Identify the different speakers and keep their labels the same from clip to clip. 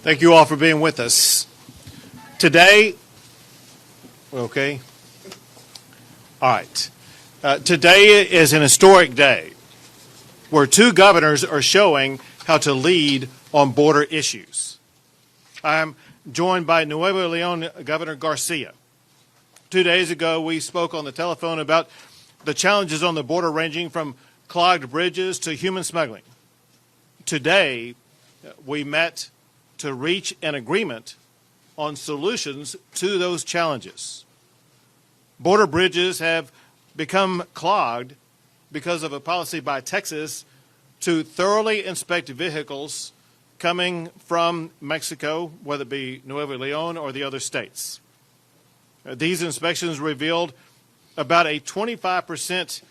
Speaker 1: Thank you all for being with us. Today, okay, all right. Today is an historic day where two governors are showing how to lead on border issues. I am joined by Nuevo León Governor Garcia. 2 days ago, we spoke on the telephone about the challenges on the border ranging from clogged bridges to human smuggling. Today, we met to reach an agreement on solutions to those challenges. Border bridges have become clogged because of a policy by Texas to thoroughly inspect vehicles coming from Mexico, whether it be Nuevo León or the other states. These inspections revealed about 25%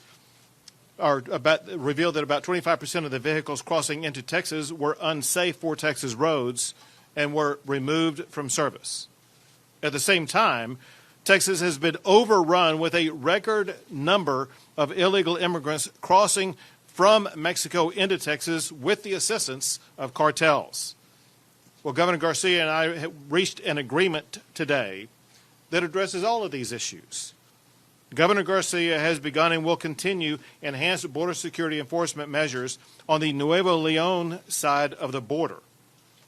Speaker 1: of the vehicles crossing into Texas were unsafe for Texas roads and were removed from service. At the same time, Texas has been overrun with a record number of illegal immigrants crossing from Mexico into Texas with the assistance of cartels. Well, Governor Garcia and I have reached an agreement today that addresses all of these issues. Governor Garcia has begun and will continue enhanced border security enforcement measures on the Nuevo León side of the border,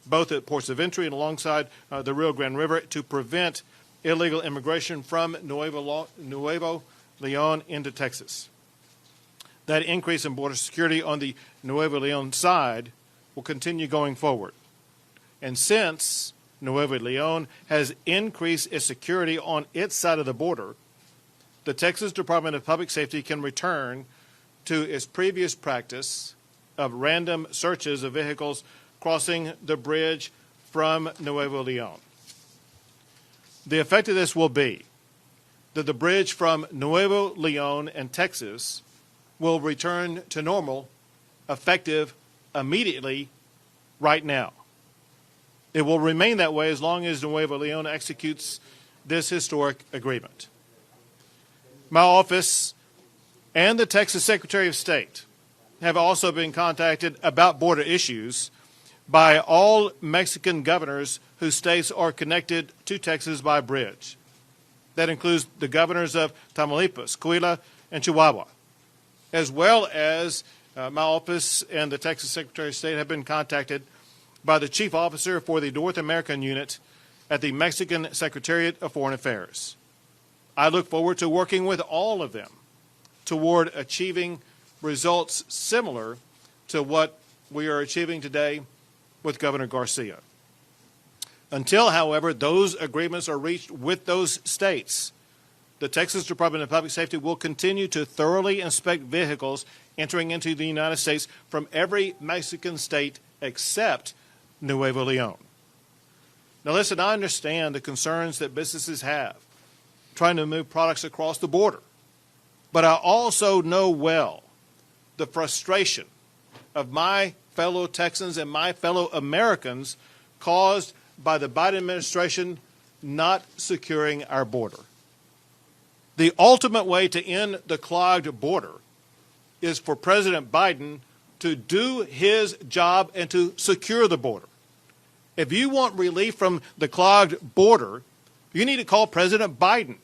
Speaker 1: both at ports of entry and alongside the Rio Grande River, to prevent illegal immigration from Nuevo León into Texas. That increase in border security on the Nuevo León side will continue going forward. And since Nuevo León has increased its security on its side of the border, the Texas Department of Public Safety can return to its previous practice of random searches of vehicles crossing the bridge from Nuevo León. The effect of this will be that the bridge from Nuevo León and Texas will return to normal, effective immediately, right now. It will remain that way as long as Nuevo León executes this historic agreement. My office and the Texas Secretary of State have also been contacted about border issues by all Mexican governors whose states are connected to Texas by bridge. That includes the governors of Tamaulipas, Coahuila, and Chihuahua, as well as my office and the Texas Secretary of State have been contacted by the Chief Officer for the North American Unit at the Mexican Secretariat of Foreign Affairs. I look forward to working with all of them toward achieving results similar to what we are achieving today with Governor Garcia. Until, however, those agreements are reached with those states, the Texas Department of Public Safety will continue to thoroughly inspect vehicles entering into the United States from every Mexican state except Nuevo León. Now listen, I understand the concerns that businesses have trying to move products across the border, but I also know well the frustration of my fellow Texans and my fellow Americans caused by the Biden administration not securing our border. The ultimate way to end the clogged border is for President Biden to do his job and to secure the border. If you want relief from the clogged border, you need to call President Biden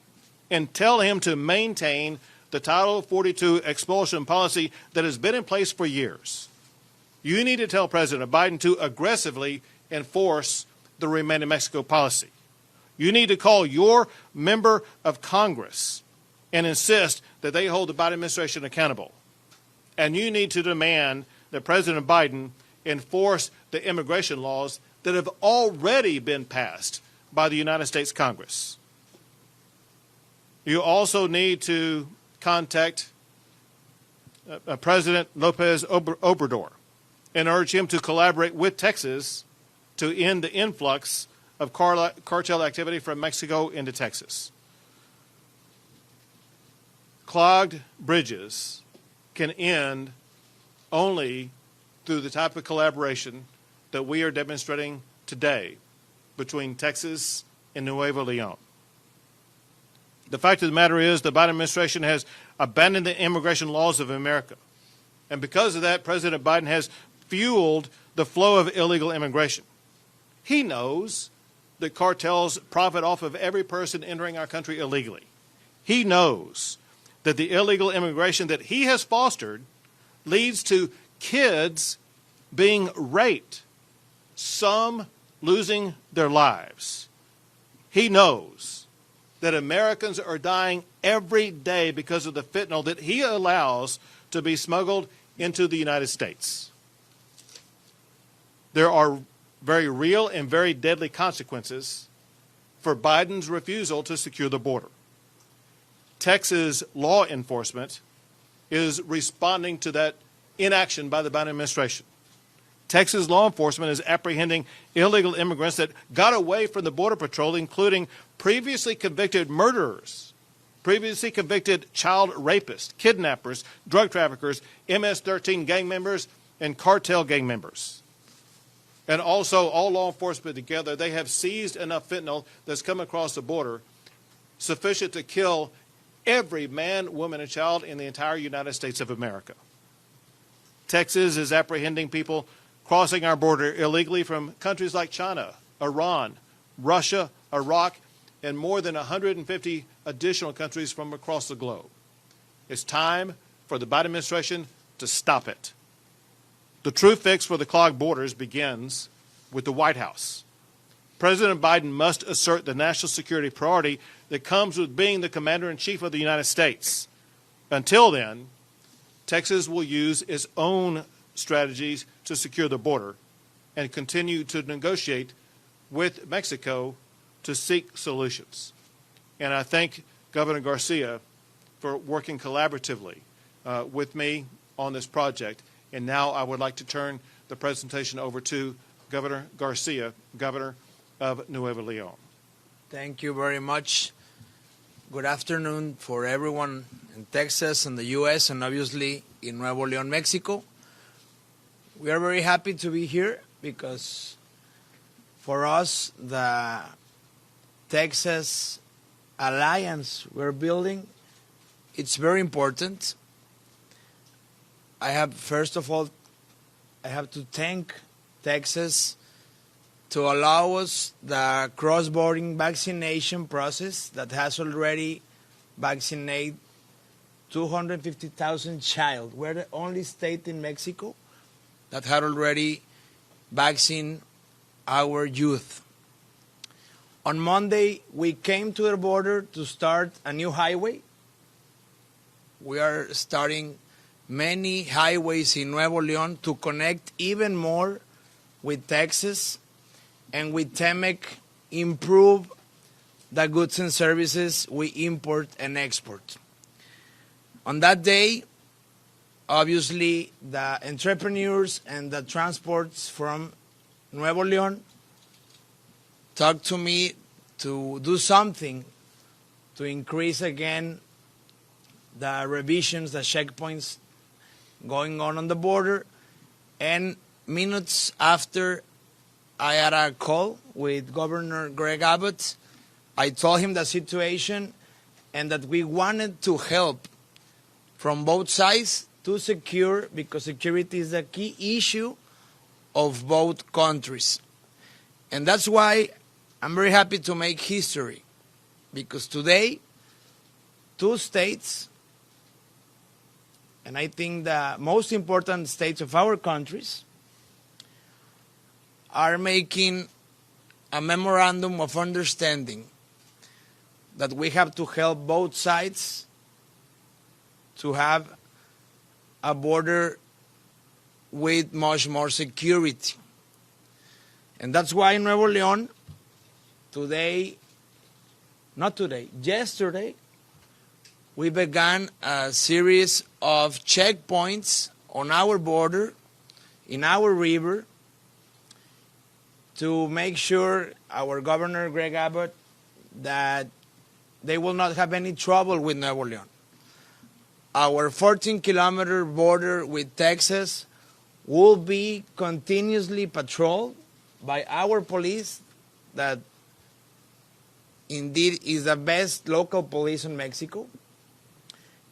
Speaker 1: and tell him to maintain the Title 42 expulsion policy that has been in place for years. You need to tell President Biden to aggressively enforce the Remain in Mexico policy. You need to call your member of Congress and insist that they hold the Biden administration accountable. And you need to demand that President Biden enforce the immigration laws that have already been passed by the United States Congress. You also need to contact President Lopez Obrador and urge him to collaborate with Texas to end the influx of cartel activity from Mexico into Texas. Clogged bridges can end only through the type of collaboration that we are demonstrating today between Texas and Nuevo León. The fact of the matter is the Biden administration has abandoned the immigration laws of America. And because of that, President Biden has fueled the flow of illegal immigration. He knows that cartels profit off of every person entering our country illegally. He knows that the illegal immigration that he has fostered leads to kids being raped, some losing their lives. He knows that Americans are dying every day because of the fentanyl that he allows to be smuggled into the United States. There are very real and very deadly consequences for Biden's refusal to secure the border. Texas law enforcement is responding to that inaction by the Biden administration. Texas law enforcement is apprehending illegal immigrants that got away from the Border Patrol, including previously convicted murderers, previously convicted child rapists, kidnappers, drug traffickers, MS-13 gang members, and cartel gang members. And also, all law enforcement together, they have seized enough fentanyl that's come across the border sufficient to kill every man, woman, and child in the entire United States of America. Texas is apprehending people crossing our border illegally from countries like China, Iran, Russia, Iraq, and more than 150 additional countries from across the globe. It's time for the Biden administration to stop it. The true fix for the clogged borders begins with the White House. President Biden must assert the national security priority that comes with being the commander-in-chief of the United States. Until then, Texas will use its own strategies to secure the border and continue to negotiate with Mexico to seek solutions. And I thank Governor Garcia for working collaboratively with me on this project. And now I would like to turn the presentation over to Governor Garcia, Governor of Nuevo León.
Speaker 2: Thank you very much. Good afternoon for everyone in Texas and the U.S. and obviously in Nuevo León, Mexico. We are very happy to be here because for us, the Texas alliance we're building, it's very important. First of all, I have to thank Texas to allow us the cross-border vaccination process that has already vaccinated 250,000 children. We're the only state in Mexico that had already vaccinated our youth. On Monday, we came to the border to start a new highway. We are starting many highways in Nuevo León to connect even more with Texas and with TEMEC improve the goods and services we import and export. On that day, obviously, the entrepreneurs and the transports from Nuevo León talked to me to do something to increase again the revisions, the checkpoints going on the border. And minutes after I had a call with Governor Greg Abbott, I told him the situation and that we wanted to help from both sides to secure, because security is a key issue of both countries. And that's why I'm very happy to make history, because today, two states, and I think the most important states of our countries, are making a memorandum of understanding that we have to help both sides to have a border with much more security. And that's why in Nuevo León, yesterday, we began a series of checkpoints on our border, in our river, to make sure our Governor Greg Abbott that they will not have any trouble with Nuevo León. Our 14-kilometer border with Texas will be continuously patrolled by our police that indeed is the best local police in Mexico.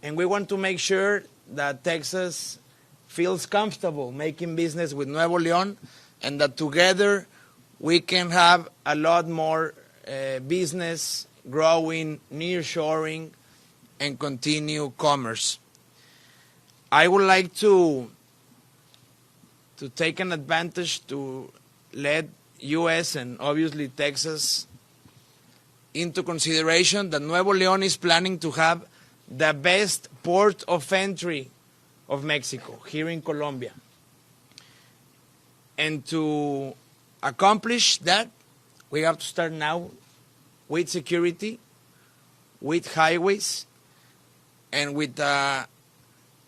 Speaker 2: And we want to make sure that Texas feels comfortable making business with Nuevo León and that together we can have a lot more business growing, nearshoring, and continue commerce. I would like to take an advantage to let U.S. and obviously Texas into consideration that Nuevo León is planning to have the best port of entry of Mexico here in Colombia. And to accomplish that, we have to start now with security, with highways, and with a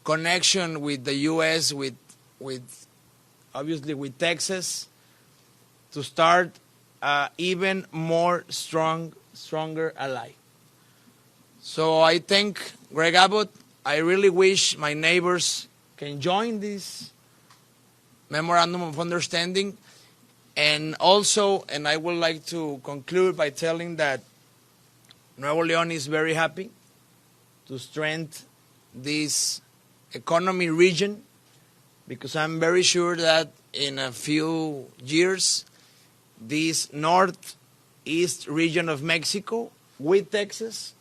Speaker 2: connection with the U.S., with obviously with Texas, to start even more stronger ally. So I thank Greg Abbott. I really wish my neighbors can join this memorandum of understanding. And also, and I would like to conclude by telling that Nuevo León is very happy to strengthen this economy region, because I'm very sure that in a few years, this northeast region of Mexico with Texas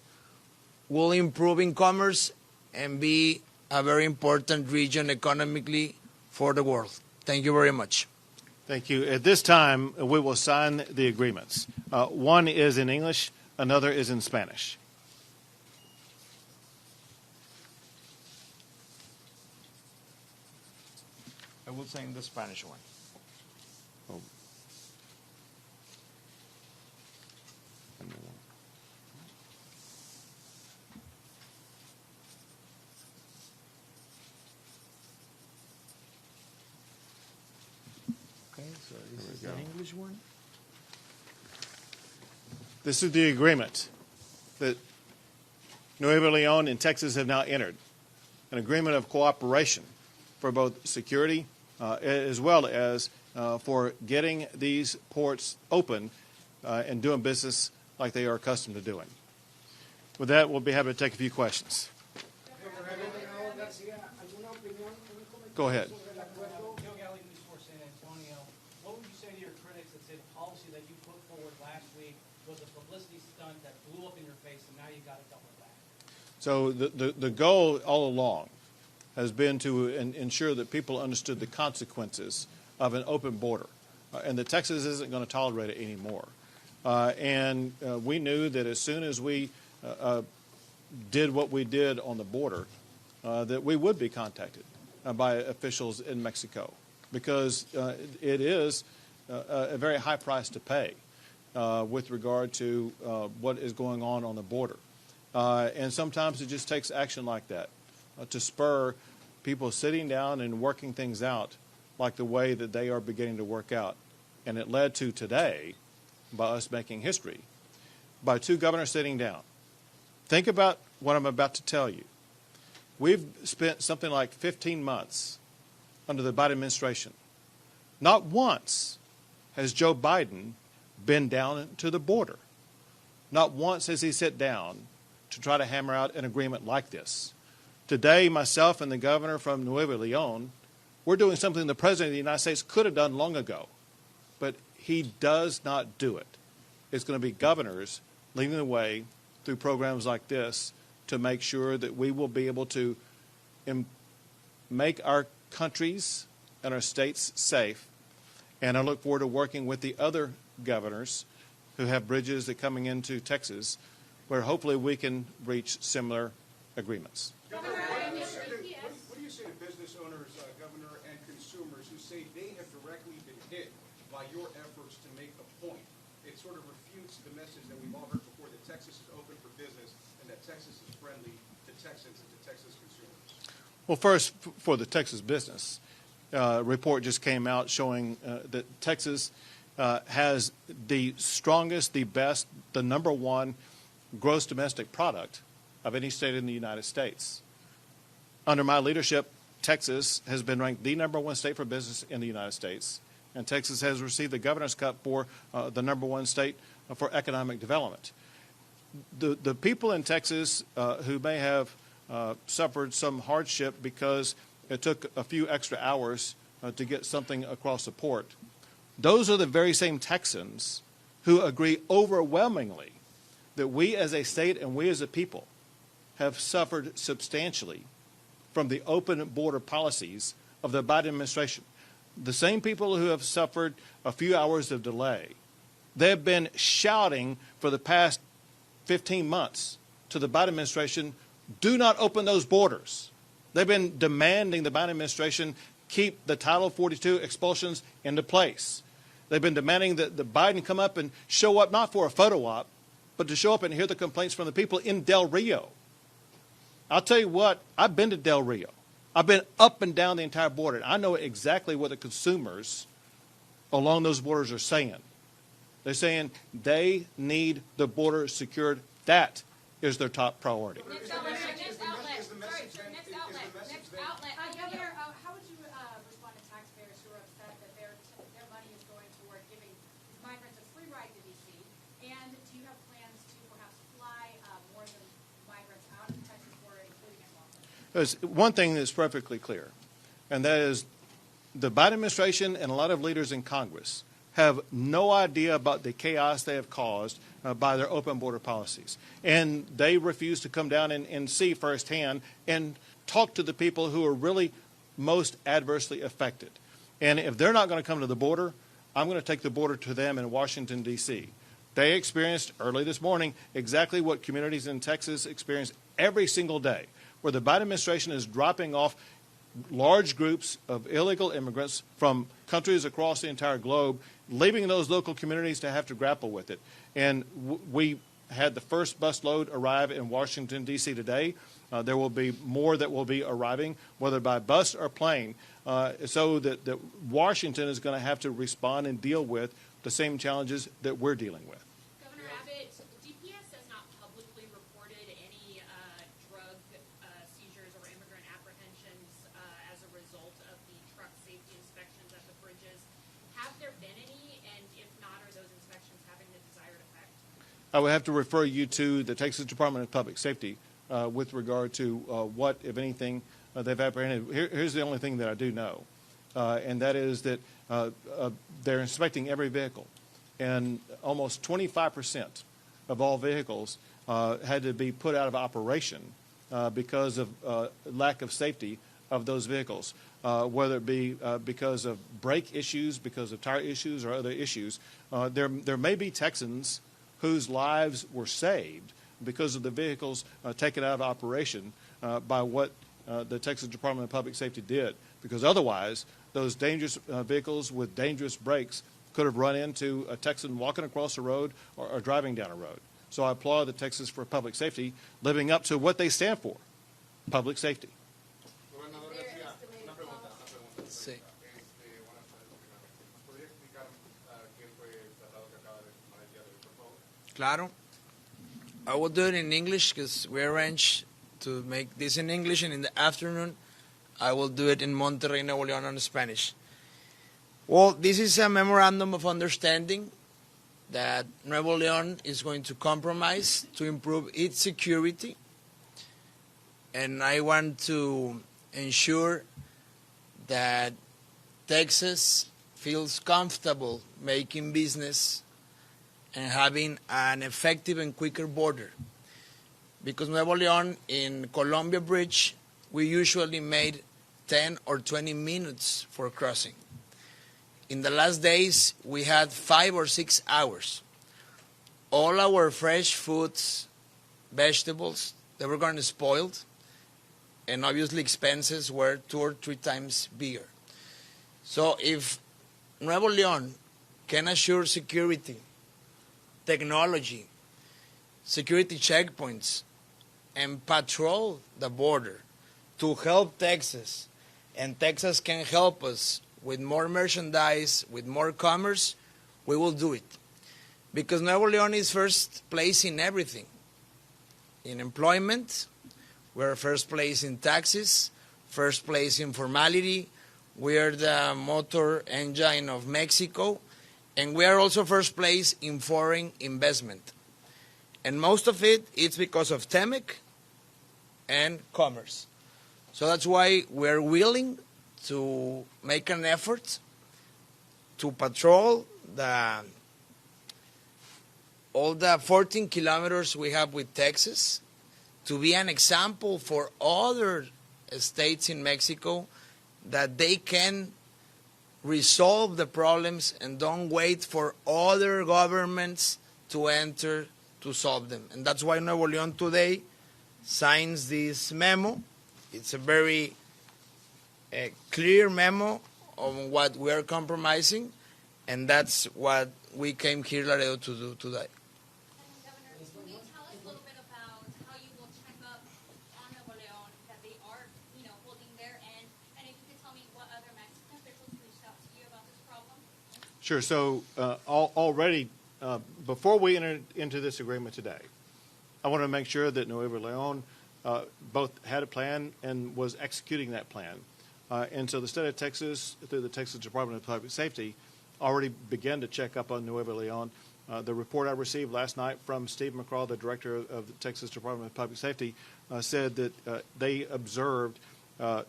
Speaker 2: will improve in commerce and be a very important region economically for the world. Thank you very much.
Speaker 1: Thank you. At this time, we will sign the agreements. One is in English, another is in Spanish.
Speaker 2: I will sign the Spanish one.
Speaker 1: Oh.
Speaker 2: Okay, so this is the English one.
Speaker 1: This is the agreement that Nuevo León and Texas have now entered, an agreement of cooperation for both security as well as for getting these ports open and doing business like they are accustomed to doing. With that, we'll be happy to take a few questions. Go ahead.
Speaker 3: What would you say to your critics that say the policy that you put forward last week was a publicity stunt that blew up in your face and now you got to double back?
Speaker 1: So the goal all along has been to ensure that people understood the consequences of an open border, and that Texas isn't going to tolerate it anymore. And we knew that as soon as we did what we did on the border, that we would be contacted by officials in Mexico, because it is a very high price to pay with regard to what is going on the border. And sometimes it just takes action like that to spur people sitting down and working things out like the way that they are beginning to work out. And it led to today, by us making history, by two governors sitting down. Think about what I'm about to tell you. We've spent something like 15 months under the Biden administration. Not once has Joe Biden been down to the border. Not once has he sat down to try to hammer out an agreement like this. Today, myself and the governor from Nuevo León, we're doing something the President of the United States could have done long ago, but he does not do it. It's going to be governors leading the way through programs like this to make sure that we will be able to make our countries and our states safe. And I look forward to working with the other governors who have bridges that coming into Texas, where hopefully we can reach similar agreements.
Speaker 4: Governor, what do you say to business owners, Governor, and consumers who say they have directly been hit by your efforts to make a point? It sort of refutes the message that we've all heard before, that Texas is open for business and that Texas is friendly to Texans and to Texas consumers.
Speaker 1: Well, first, for the Texas business, report just came out showing that Texas has the strongest, the best, the number one gross domestic product of any state in the United States. Under my leadership, Texas has been ranked the number one state for business in the United States, and Texas has received the Governor's Cup for the number one state for economic development. The people in Texas who may have suffered some hardship because it took a few extra hours to get something across the port those are the very same Texans who agree overwhelmingly that we as a state and we as a people have suffered substantially from the open border policies of the Biden administration. The same people who have suffered a few hours of delay, they have been shouting for the past 15 months to the Biden administration, do not open those borders. They've been demanding the Biden administration keep the Title 42 expulsions into place. They've been demanding that the Biden come up and show up, not for a photo op, but to show up and hear the complaints from the people in Del Rio. I'll tell you what, I've been to Del Rio. I've been up and down the entire border. I know exactly what the consumers along those borders are saying. They're saying they need the border secured. That is their top priority.
Speaker 5: Next outlet. Governor, how would you respond to taxpayers who are upset that their money is going toward giving migrants a free ride to D.C.? And do you have plans to perhaps fly more than migrants out of the Texas border, including in Washington?
Speaker 1: There's one thing that's perfectly clear, and that is the Biden administration and a lot of leaders in Congress have no idea about the chaos they have caused by their open border policies. And they refuse to come down and see firsthand and talk to the people who are really most adversely affected. And if they're not going to come to the border, I'm going to take the border to them in Washington, D.C. They experienced early this morning exactly what communities in Texas experience every single day, where the Biden administration is dropping off large groups of illegal immigrants from countries across the entire globe, leaving those local communities to have to grapple with it. And we had the first busload arrive in Washington, D.C. today. There will be more that will be arriving, whether by bus or plane, so that Washington is going to have to respond and deal with the same challenges that we're dealing with.
Speaker 6: Governor Abbott, DPS has not publicly reported any drug seizures or immigrant apprehensions as a result of the truck safety inspections at the bridges. Have there been any, and if not, are those inspections having the desired effect?
Speaker 1: I would have to refer you to the Texas Department of Public Safety with regard to what, if anything, they've apprehended. Here's the only thing that I do know, and that is that they're inspecting every vehicle, and almost 25% of all vehicles had to be put out of operation because of lack of safety of those vehicles, whether it be because of brake issues, because of tire issues, or other issues. There may be Texans whose lives were saved because of the vehicles taken out of operation by what the Texas Department of Public Safety did, because otherwise those dangerous vehicles with dangerous brakes could have run into a Texan walking across the road or driving down a road. So I applaud the Texas for Public Safety living up to what they stand for, public safety.
Speaker 2: Sí. Claro. I will do it in English because we arranged to make this in English, and in the afternoon I will do it in Monterrey, Nuevo León in Spanish. Well, this is a memorandum of understanding that Nuevo León is going to compromise to improve its security, and I want to ensure that Texas feels comfortable making business and having an effective and quicker border. Because Nuevo León, in Columbia Bridge, we usually made 10 or 20 minutes for crossing. In the last days, we had 5 or 6 hours. All our fresh foods, vegetables, they were going to spoil, and obviously expenses were 2 or 3 times bigger. So if Nuevo León can assure security, technology, security checkpoints, and patrol the border to help Texas, and Texas can help us with more merchandise, with more commerce, we will do it. Because Nuevo León is first place in everything. In employment, we're first place in taxes, first place in formality, we are the motor engine of Mexico, and we are also first place in foreign investment. And most of it is because of TEMEC and commerce. So that's why we're willing to make an effort to patrol all the 14 kilometers we have with Texas, to be an example for other states in Mexico that they can resolve the problems and don't wait for other governments to enter to solve them. And that's why Nuevo León today signs this memo. It's a very clear memo on what we are compromising, and that's what we came here, Laredo, to do today.
Speaker 6: Governor, can you tell us a little bit about how you will check up on Nuevo León, that they are, holding their end, and if you could tell me what other Mexican officials reached out to you about this problem?
Speaker 1: Sure. So already, before we entered into this agreement today, I want to make sure that Nuevo León both had a plan and was executing that plan. And so the state of Texas, through the Texas Department of Public Safety, already began to check up on Nuevo León. The report I received last night from Steve McCraw, the director of the Texas Department of Public Safety, said that they observed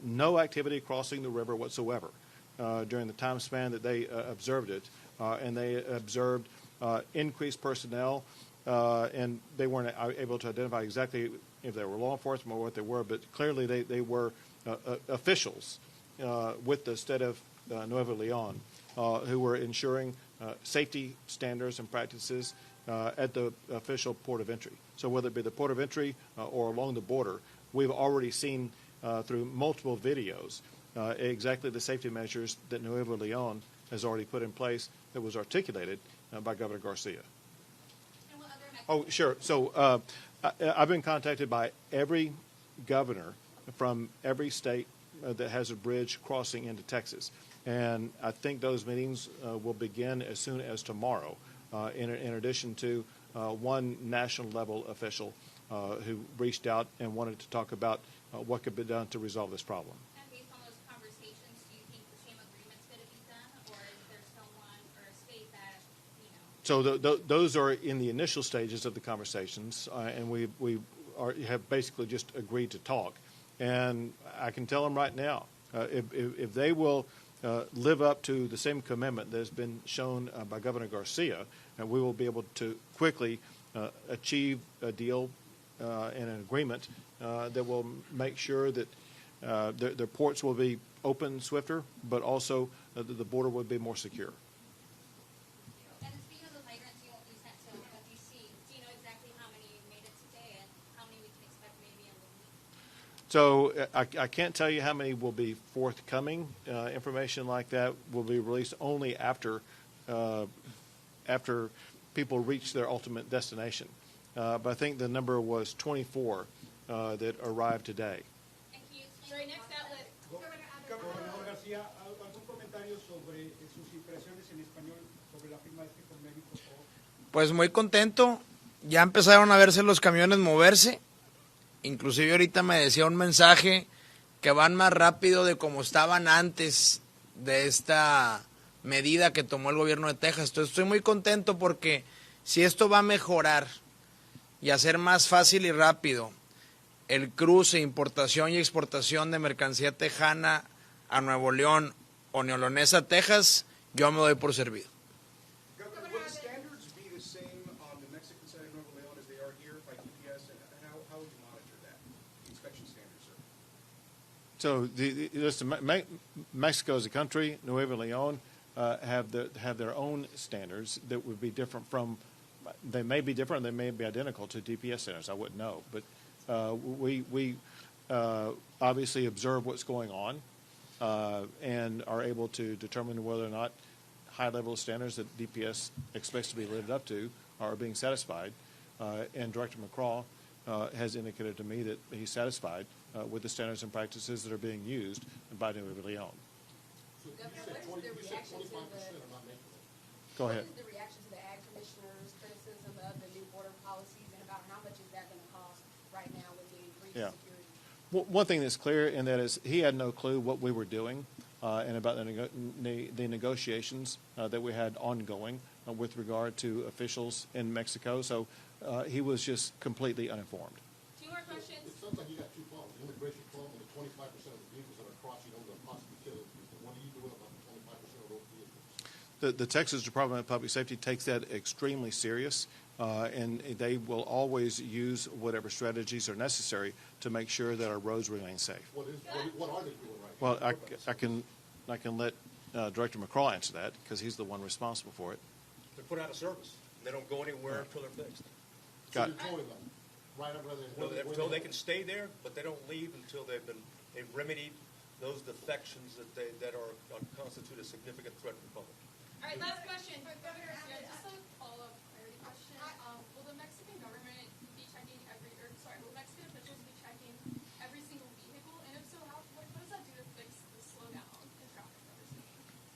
Speaker 1: no activity crossing the river whatsoever during the time span that they observed it. And they observed increased personnel, and they weren't able to identify exactly if they were law enforcement or what they were, but clearly they were officials with the state of Nuevo León who were ensuring safety standards and practices at the official port of entry. So whether it be the port of entry or along the border, we've already seen through multiple videos exactly the safety measures that Nuevo León has already put in place that was articulated by Governor Garcia.
Speaker 6: And what other Mexican
Speaker 1: Oh, sure. So I've been contacted by every governor from every state that has a bridge crossing into Texas. And I think those meetings will begin as soon as tomorrow, in addition to one national level official who reached out and wanted to talk about what could be done to resolve this problem.
Speaker 6: And based on those conversations, do you think the same agreement's going to be done, or is there someone or a state that,
Speaker 1: So those are in the initial stages of the conversations, and we have basically just agreed to talk. And I can tell them right now, if they will live up to the same commitment that has been shown by Governor Garcia, and we will be able to quickly achieve a deal and an agreement that will make sure that their ports will be open swifter, but also the border will be more secure.
Speaker 6: And speaking of the migrants you sent to D.C., do you know exactly how many made it today and how many we can expect maybe in the week?
Speaker 1: So I can't tell you how many will be forthcoming. Information like that will be released only after people reach their ultimate destination. But I think the number was 24 that arrived today.
Speaker 6: And can you explain the next outlet?
Speaker 4: Gobernador García, ¿algún comentario sobre sus impresiones en español sobre la firma de este convenio, por favor?
Speaker 2: Pues muy contento. Ya empezaron a verse los camiones moverse. Inclusive ahorita me decía un mensaje que van más rápido de como estaban antes de esta medida que tomó el gobierno de Texas. Entonces estoy muy contento porque si esto va a mejorar y hacer más fácil y rápido el cruce, importación y exportación de mercancía tejana a Nuevo León o neolonesa a Texas, yo me doy por servido.
Speaker 4: Governor, will the standards be the same on the Mexican side of Nuevo León as they are here by DPS, and how would you monitor that, the inspection standards, sir?
Speaker 1: So Mexico as a country, Nuevo León have their own standards that would be different from. They may be different. They may be identical to DPS standards. I wouldn't know, but we obviously observe what's going on and are able to determine whether or not high level standards that DPS expects to be lived up to are being satisfied. And Director McCraw has indicated to me that he's satisfied with the standards and practices that are being used by Nuevo León.
Speaker 7: Governor, what is the reaction to
Speaker 1: Go ahead.
Speaker 7: What is the reaction to the ag commissioner's criticism of the new border policies, and about how much is that going to cost right now with the increased security?
Speaker 1: Well, one thing that's clear, and that is he had no clue what we were doing and about the negotiations that we had ongoing with regard to officials in Mexico. So he was just completely uninformed.
Speaker 6: Two more questions.
Speaker 8: It sounds like you got two problems, the immigration problem and the 25% of the vehicles that are crossing over and possibly killing people. What are you doing about the 25% of those vehicles?
Speaker 1: The Texas Department of Public Safety takes that extremely serious, and they will always use whatever strategies are necessary to make sure that our roads remain safe.
Speaker 8: What are they doing right now?
Speaker 1: Well, I can let Director McCraw answer that because he's the one responsible for it.
Speaker 9: They're put out of service. They don't go anywhere until they're fixed.
Speaker 8: So
Speaker 1: Got
Speaker 8: you're
Speaker 1: it.
Speaker 8: towing them, right up
Speaker 9: Well, they're told they can stay there, but they don't leave until they've remedied those defections that constitute a significant threat to the public.
Speaker 6: All right, last question.
Speaker 7: Governor, just a follow-up clarity question. Will the Mexican government be checking will Mexican officials be checking every single vehicle? And if so, what does that do to fix the slowdown in traffic that we're seeing?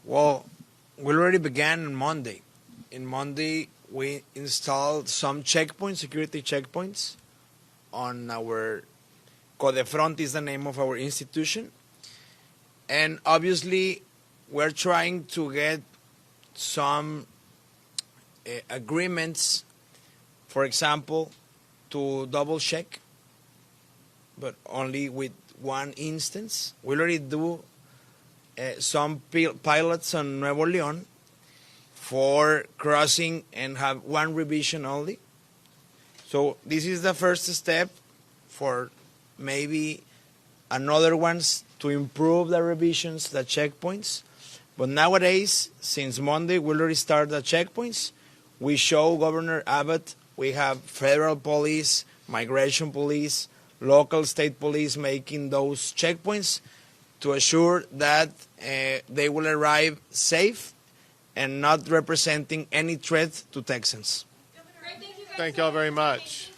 Speaker 2: Well, we already began on Monday. In Monday, we installed some checkpoints, security checkpoints, on our Codefront is the name of our institution. And obviously, we're trying to get some agreements, for example, to double check, but only with one instance. We already do some pilots on Nuevo León for crossing and have one revision only. So this is the first step for maybe another ones to improve the revisions, the checkpoints. But nowadays, since Monday, we already started the checkpoints. We show Governor Abbott, we have federal police, migration police, local state police making those checkpoints to assure that they will arrive safe and not representing any threat to Texans.
Speaker 6: Great, thank you guys.
Speaker 1: Thank y'all very much.